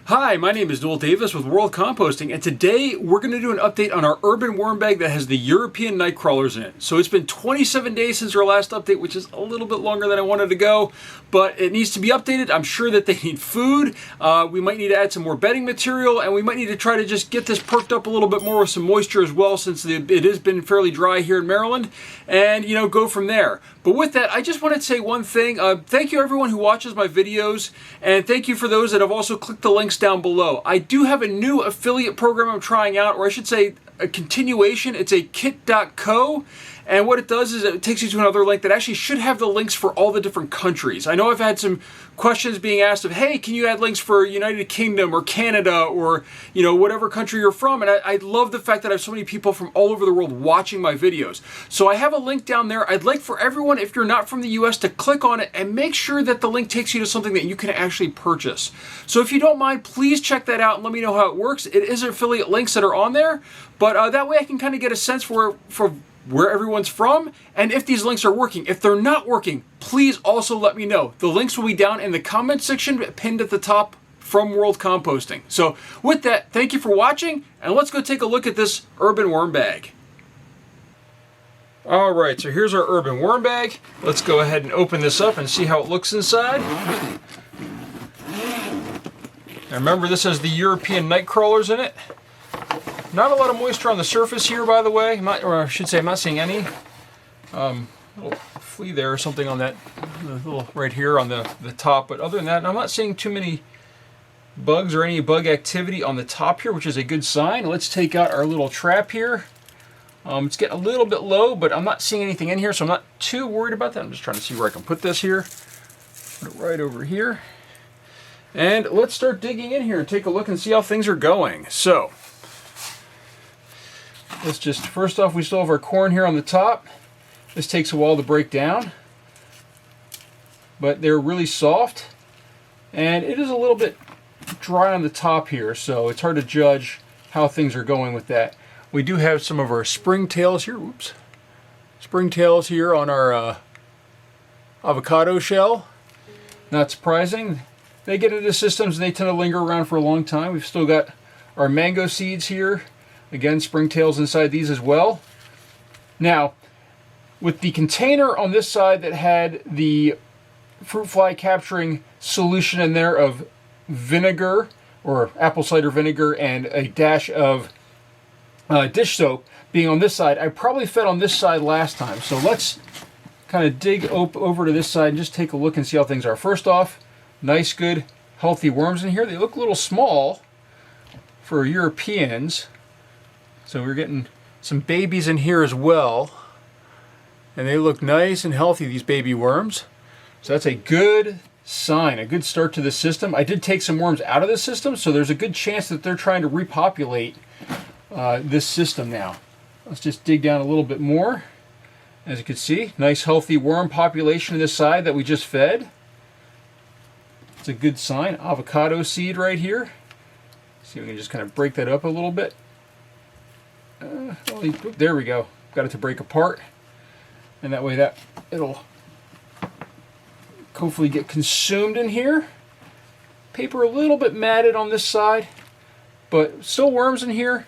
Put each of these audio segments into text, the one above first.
Hi, my name is Noel Davis with World Composting, and today we're going to do an update on our urban worm bag that has the European night crawlers in it. So it's been 27 days since our last update, which is a little bit longer than I wanted to go, but it needs to be updated. I'm sure that they need food. We might need to add some more bedding material, and we might need to try to just get this perked up a little bit more with some moisture as well, since it has been fairly dry here in Maryland, and go from there. But with that, I just wanted to say one thing. Thank you everyone who watches my videos, and thank you for those that have also clicked the links down below. I do have a new affiliate program I'm trying out, or I should say a continuation. It's a kit.co, and what it does is it takes you to another link that actually should have the links for all the different countries. I know I've had some questions being asked of, hey, can you add links for United Kingdom or Canada or whatever country you're from, and I love the fact that I have so many people from all over the world watching my videos. So I have a link down there. I'd like for everyone, if you're not from the US, to click on it and make sure that the link takes you to something that you can actually purchase. So if you don't mind, please check that out and let me know how it works. It is affiliate links that are on there, but that way I can kind of get a sense for where everyone's from, and if these links are working. If they're not working, please also let me know. The links will be down in the comment section, pinned at the top from World Composting. So with that, thank you for watching, and let's go take a look at this urban worm bag. Alright, so here's our urban worm bag. Let's go ahead and open this up and see how it looks inside. Now remember, this has the European night crawlers in it. Not a lot of moisture on the surface here, by the way. Or I should say, I'm not seeing any little flea there or something on that little right here on the top. But other than that, I'm not seeing too many bugs or any bug activity on the top here, which is a good sign. Let's take out our little trap here. It's getting a little bit low, but I'm not seeing anything in here, so I'm not too worried about that. I'm just trying to see where I can put this here. Put it right over here. And let's start digging in here and take a look and see how things are going. So let's just, first off, we still have our corn here on the top. This takes a while to break down, but they're really soft, and it is a little bit dry on the top here, so it's hard to judge how things are going with that. We do have some of our springtails here. Oops. Springtails here on our avocado shell. Not surprising. They get into systems and they tend to linger around for a long time. We've still got our mango seeds here. Again, springtails inside these as well. Now, with the container on this side that had the fruit fly capturing solution in there of vinegar, or apple cider vinegar, and a dash of dish soap being on this side, I probably fed on this side last time. So let's kind of dig over to this side and just take a look and see how things are. First off, nice, good, healthy worms in here. They look a little small for Europeans. So we're getting some babies in here as well. And they look nice and healthy, these baby worms. So that's a good sign, a good start to the system. I did take some worms out of the system, so there's a good chance that they're trying to repopulate this system now. Let's just dig down a little bit more. As you can see, nice healthy worm population on this side that we just fed. It's a good sign. Avocado seed right here. See if we can just kind of break that up a little bit. There we go. Got it to break apart, and that way that it'll hopefully get consumed in here. Paper a little bit matted on this side, but still worms in here.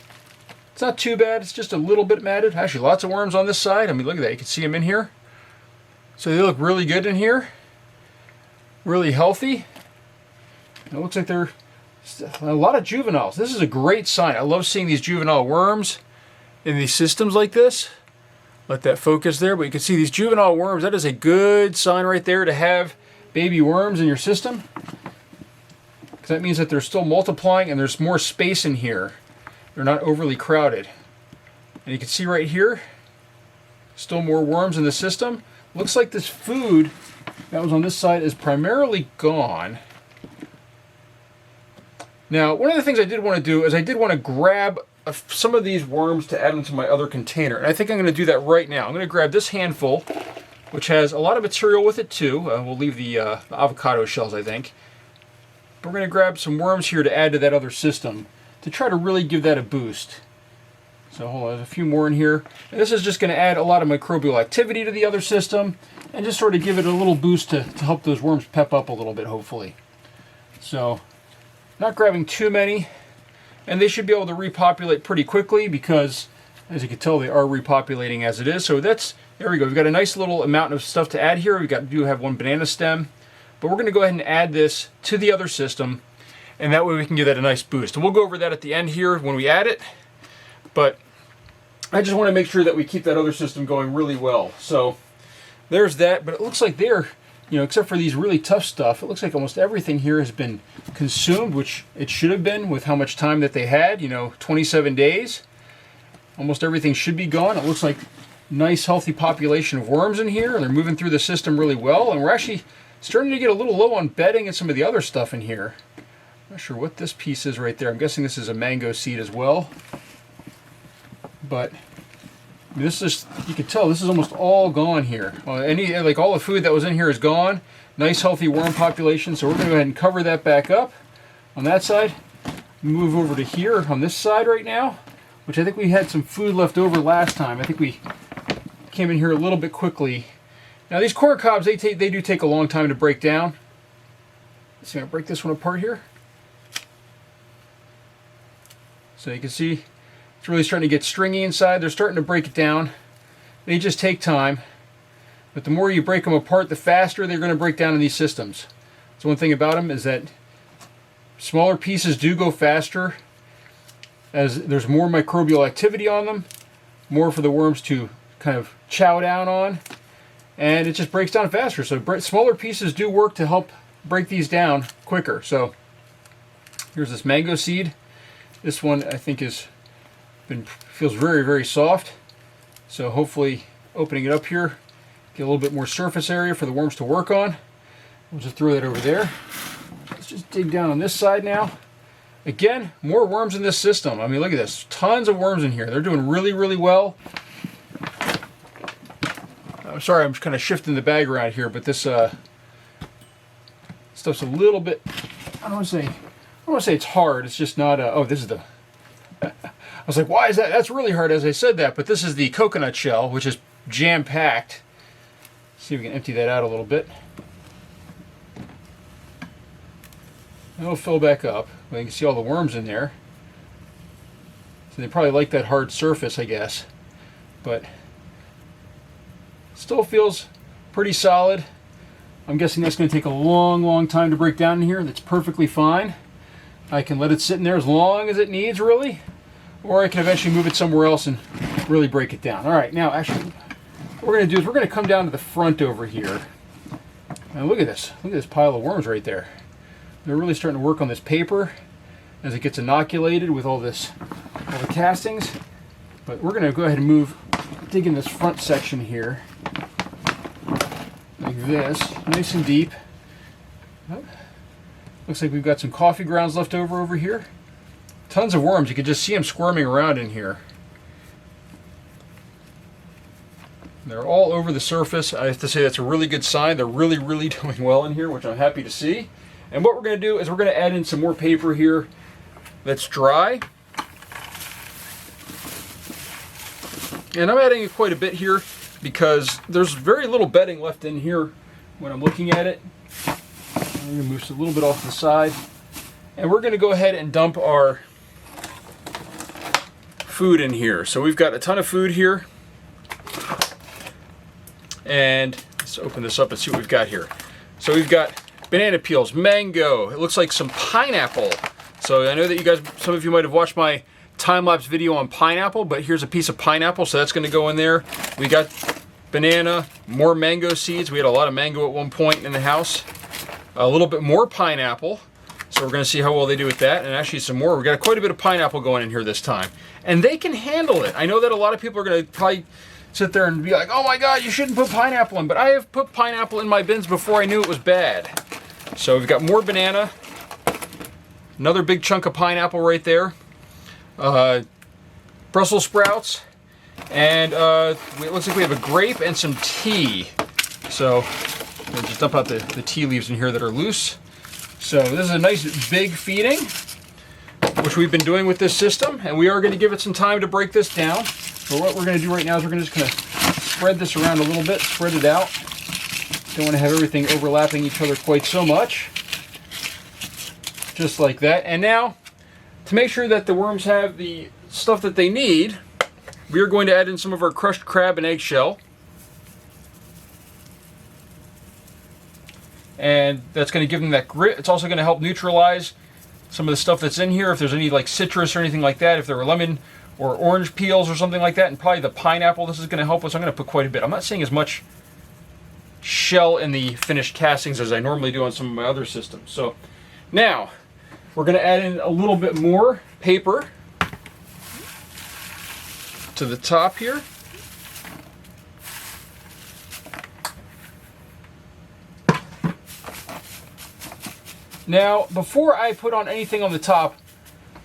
It's not too bad. It's just a little bit matted. Actually, lots of worms on this side. I mean, look at that. You can see them in here. So they look really good in here. Really healthy. It looks like they're a lot of juveniles. This is a great sign. I love seeing these juvenile worms in these systems like this. Let that focus there, but you can see these juvenile worms. That is a good sign right there to have baby worms in your system, because that means that they're still multiplying and there's more space in here. They're not overly crowded. And you can see right here, still more worms in the system. Looks like this food that was on this side is primarily gone. Now, one of the things I did want to do is I did want to grab some of these worms to add into my other container. And I think I'm going to do that right now. I'm going to grab this handful, which has a lot of material with it too. We'll leave the avocado shells, I think. But we're going to grab some worms here to add to that other system to try to really give that a boost. So hold on, there's a few more in here. And this is just going to add a lot of microbial activity to the other system and just sort of give it a little boost to help those worms pep up a little bit, hopefully. So not grabbing too many, and they should be able to repopulate pretty quickly because, as you can tell, they are repopulating as it is. So that's, there we go. We've got a nice little amount of stuff to add here. We do have one banana stem, but we're going to go ahead and add this to the other system, and that way we can give that a nice boost. And we'll go over that at the end here when we add it, but I just want to make sure that we keep that other system going really well. So there's that, but it looks like they're, you know, except for these really tough stuff, it looks like almost everything here has been consumed, which it should have been with how much time that they had, you know, 27 days. Almost everything should be gone. It looks like nice healthy population of worms in here. They're moving through the system really well, and we're actually starting to get a little low on bedding and some of the other stuff in here. Not sure what this piece is right there. I'm guessing this is a mango seed as well. But this is, you can tell this is almost all gone here. Like all the food that was in here is gone. Nice healthy worm population. So we're going to go ahead and cover that back up on that side. Move over to here on this side right now, which I think we had some food left over last time. I think we came in here a little bit quickly. Now these corn cobs, they do take a long time to break down. Let's see, I'm going to break this one apart here. So you can see it's really starting to get stringy inside. They're starting to break it down. They just take time. But the more you break them apart, the faster they're going to break down in these systems. So one thing about them is that smaller pieces do go faster as there's more microbial activity on them, more for the worms to kind of chow down on, and it just breaks down faster. So smaller pieces do work to help break these down quicker. So here's this mango seed. This one I think feels very, very soft. So hopefully opening it up here, get a little bit more surface area for the worms to work on. We'll just throw that over there. Let's just dig down on this side now. Again, more worms in this system. I mean, look at this. Tons of worms in here. They're doing really, really well. I'm sorry, I'm kind of shifting the bag around here, but this stuff's a little bit, I don't want to say it's hard. It's just not, oh, this is the, I was like, why is that? That's really hard as I said that, but this is the coconut shell, which is jam-packed. See if we can empty that out a little bit. It'll fill back up. Well, you can see all the worms in there. So they probably like that hard surface, I guess. But still feels pretty solid. I'm guessing that's going to take a long, long time to break down in here. That's perfectly fine. I can let it sit in there as long as it needs, really. Or I can eventually move it somewhere else and really break it down. All right, now actually, what we're going to do is we're going to come down to the front over here. Now look at this. Look at this pile of worms right there. They're really starting to work on this paper as it gets inoculated with all the castings. But we're going to go ahead and dig in this front section here. Like this, nice and deep. Oh, looks like we've got some coffee grounds left over here. Tons of worms. You can just see them squirming around in here. They're all over the surface. I have to say that's a really good sign. They're really, really doing well in here, which I'm happy to see. And what we're going to do is we're going to add in some more paper here that's dry. And I'm adding quite a bit here because there's very little bedding left in here when I'm looking at it. I'm going to move a little bit off to the side. And we're going to go ahead and dump our food in here. So we've got a ton of food here. And let's open this up and see what we've got here. So we've got banana peels, mango, it looks like some pineapple. So I know that you guys, some of you might have watched my time-lapse video on pineapple, but here's a piece of pineapple, so that's going to go in there. We got banana, more mango seeds. We had a lot of mango at one point in the house. A little bit more pineapple. So we're going to see how well they do with that, and actually some more. We've got quite a bit of pineapple going in here this time. And they can handle it. I know that a lot of people are going to probably sit there and be like, oh my God, you shouldn't put pineapple in. But I have put pineapple in my bins before I knew it was bad. So we've got more banana. Another big chunk of pineapple right there. Brussels sprouts. And it looks like we have a grape and some tea. So we'll just dump out the tea leaves in here that are loose. So this is a nice big feeding. which we've been doing with this system, and we are going to give it some time to break this down. So what we're going to do right now is we're just going to spread this around a little bit, spread it out. Don't want to have everything overlapping each other quite so much. Just like that. And now, to make sure that the worms have the stuff that they need, we are going to add in some of our crushed crab and eggshell. And that's going to give them that grit. It's also going to help neutralize some of the stuff that's in here. If there's any like citrus or anything like that, if there are lemon or orange peels or something like that, and probably the pineapple, this is going to help us. I'm going to put quite a bit. I'm not seeing as much shell in the finished castings as I normally do on some of my other systems. So now we're going to add in a little bit more paper to the top here. Now, before I put on anything on the top,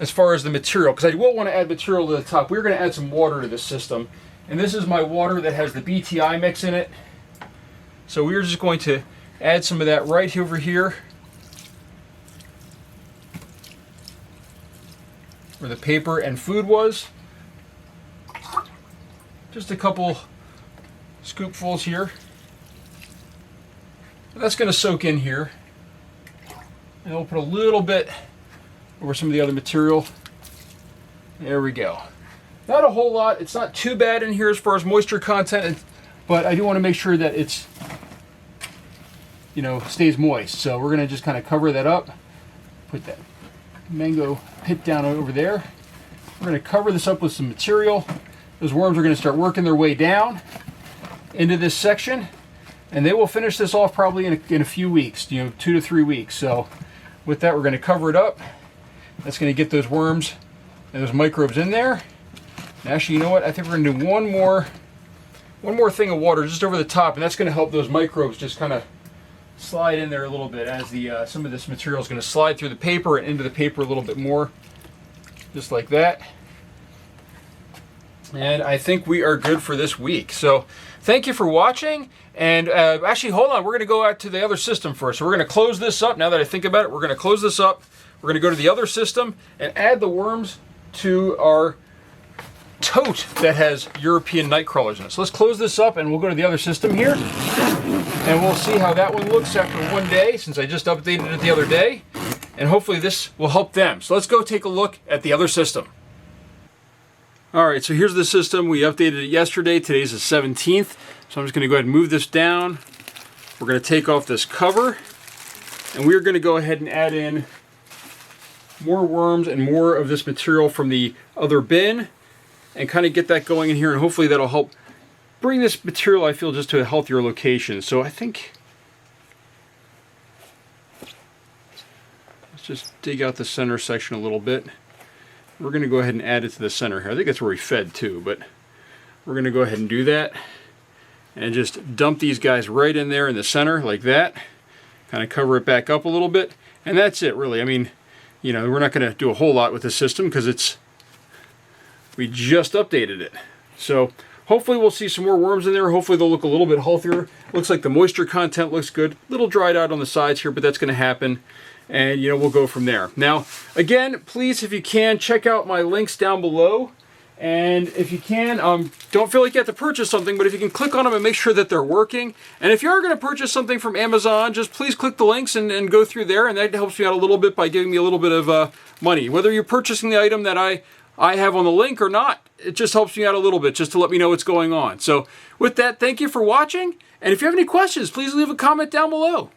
as far as the material, because I will want to add material to the top, we're going to add some water to this system. And this is my water that has the BTI mix in it. So we're just going to add some of that right over here, where the paper and food was. Just a couple scoopfuls here. That's going to soak in here. And we'll put a little bit over some of the other material. There we go. Not a whole lot. It's not too bad in here as far as moisture content, but I do want to make sure that it's, you know, stays moist. So we're going to just kind of cover that up. Put that mango pit down over there. We're going to cover this up with some material. Those worms are going to start working their way down into this section, and they will finish this off probably in a few weeks, you know, 2 to 3 weeks. So with that, we're going to cover it up. That's going to get those worms and those microbes in there. And actually, you know what? I think we're going to do one more thing of water just over the top, and that's going to help those microbes just kind of slide in there a little bit as the some of this material is going to slide through the paper and into the paper a little bit more, just like that. And I think we are good for this week. So thank you for watching. And actually, hold on. We're going to go out to the other system first. So we're going to close this up. Now that I think about it, we're going to close this up. We're going to go to the other system and add the worms to our tote that has European night crawlers in it. So let's close this up and we'll go to the other system here. And we'll see how that one looks after one day, since I just updated it the other day. And hopefully this will help them. So let's go take a look at the other system. Alright, so here's the system. We updated it yesterday. Today's the 17th. So I'm just going to go ahead and move this down. We're going to take off this cover. And we're going to go ahead and add in more worms and more of this material from the other bin. And kind of get that going in here. And hopefully that'll help bring this material, I feel, just to a healthier location. So I think... let's just dig out the center section a little bit. We're going to go ahead and add it to the center here. I think that's where we fed too, but we're going to go ahead and do that. And just dump these guys right in there in the center like that. Kind of cover it back up a little bit. And that's it, really. I mean, you know, we're not going to do a whole lot with the system because we just updated it. So hopefully we'll see some more worms in there. Hopefully they'll look a little bit healthier. Looks like the moisture content looks good. A little dried out on the sides here, but that's going to happen. And, you know, we'll go from there. Now, again, please, if you can, check out my links down below. And if you can, don't feel like you have to purchase something, but if you can click on them and make sure that they're working. And if you are going to purchase something from Amazon, just please click the links and go through there. And that helps me out a little bit by giving me a little bit of money. Whether you're purchasing the item that I have on the link or not, it just helps me out a little bit just to let me know what's going on. So with that, thank you for watching. And if you have any questions, please leave a comment down below.